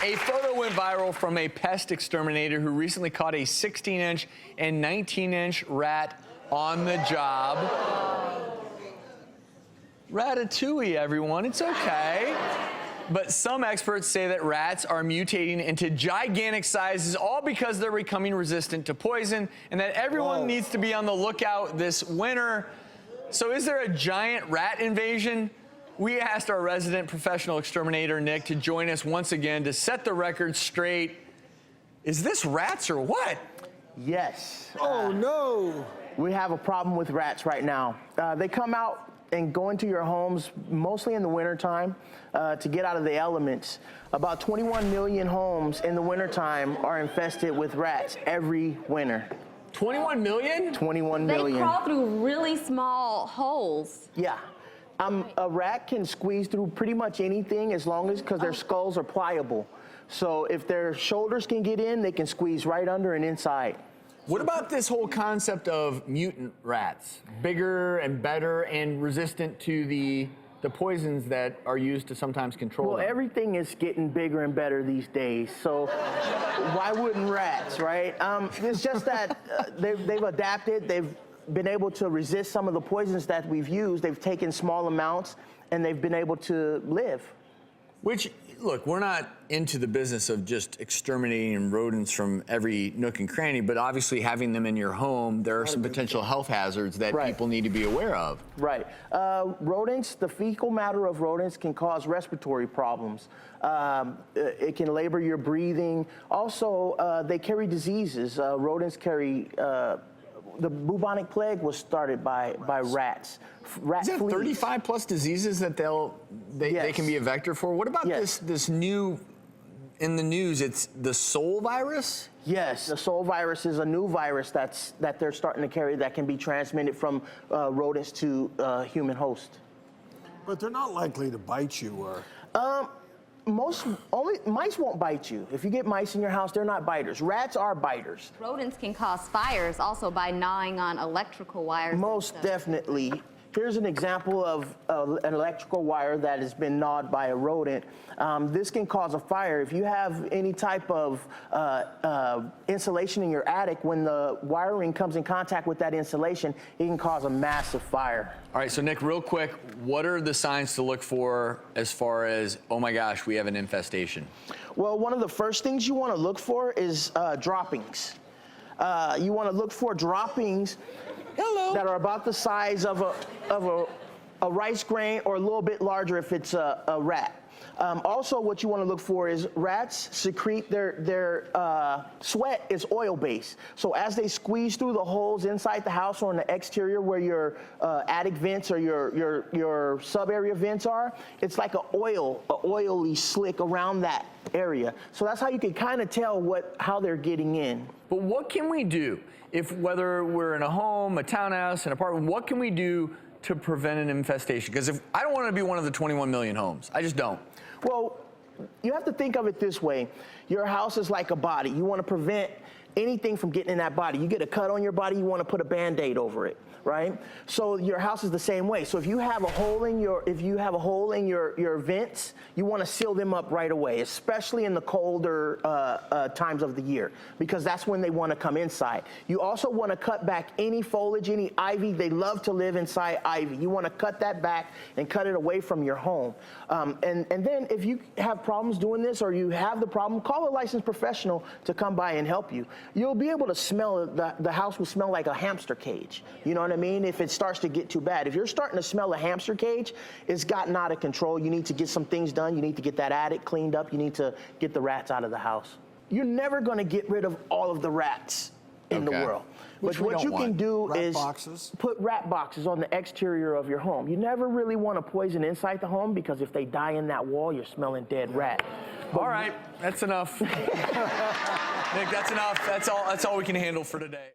A photo went viral from a pest exterminator who recently caught a 16-inch and 19-inch rat on the job. Ratatouille, everyone, it's okay. But some experts say that rats are mutating into gigantic sizes, all because they're becoming resistant to poison, and that everyone needs to be on the lookout this winter. So is there a giant rat invasion? We asked our resident professional exterminator, Nick, to join us once again to set the record straight. Is this rats or what? Yes. Oh, no. We have a problem with rats right now. They come out and go into your homes mostly in the wintertime to get out of the elements. About 21 million homes in the wintertime are infested with rats every winter. 21 million? 21 million. They crawl through really small holes. Yeah. A rat can squeeze through pretty much anything as long as, because their skulls are pliable. So if their shoulders can get in, they can squeeze right under and inside. What about this whole concept of mutant rats? Bigger and better and resistant to the poisons that are used to sometimes control them. Everything is getting bigger and better these days, so why wouldn't rats, right? It's just that they've adapted. They've been able to resist some of the poisons that we've used. They've taken small amounts, and they've been able to live. Which, look, we're not into the business of just exterminating rodents from every nook and cranny, but obviously having them in your home, there are some potential health hazards that people need to be aware of. Right. Rodents, the fecal matter of rodents can cause respiratory problems. It can labor your breathing. Also, they carry diseases. Rodents carry the bubonic plague was started by rats. Rat Is that 35 plus diseases that they can be a vector for? What about this new, in the news, it's the soul virus? Yes, the soul virus is a new virus that they're starting to carry that can be transmitted from rodents to human host. But they're not likely to bite you, or? Mice won't bite you. If you get mice in your house, they're not biters. Rats are biters. Rodents can cause fires also by gnawing on electrical wires. Most definitely. Here's an example of an electrical wire that has been gnawed by a rodent. This can cause a fire. If you have any type of insulation in your attic, when the wiring comes in contact with that insulation, it can cause a massive fire. All right, so Nick, real quick, what are the signs to look for as far as, oh my gosh, we have an infestation? Well, one of the first things you want to look for is droppings. You want to look for droppings that are about the size of a rice grain, or a little bit larger if it's a rat. Also, what you want to look for is rats secrete their sweat is oil-based. So as they squeeze through the holes inside the house or on the exterior where your attic vents or your sub-area vents are, it's like an oily slick around that area. So that's how you can kind of tell how they're getting in. But what can we do whether we're in a home, a townhouse, an apartment, what can we do to prevent an infestation? Because I don't want to be one of the 21 million homes. I just don't. Well, you have to think of it this way. Your house is like a body. You want to prevent anything from getting in that body. You get a cut on your body, you want to put a Band-Aid over it, right? So your house is the same way. So if you have a hole in your vents, you want to seal them up right away, especially in the colder times of the year, because that's when they want to come inside. You also want to cut back any foliage, any ivy. They love to live inside ivy. You want to cut that back and cut it away from your home. And then if you have problems doing this, or you have the problem, call a licensed professional to come by and help you. You'll be able to smell the house will smell like a hamster cage. You know what I mean? If it starts to get too bad. If you're starting to smell a hamster cage, it's gotten out of control. You need to get some things done. You need to get that attic cleaned up. You need to get the rats out of the house. You're never going to get rid of all of the rats in the world. But what you can do is put rat boxes on the exterior of your home. You never really want to poison inside the home, because if they die in that wall, you're smelling dead rat. All right, that's enough. Nick, that's enough. That's all we can handle for today.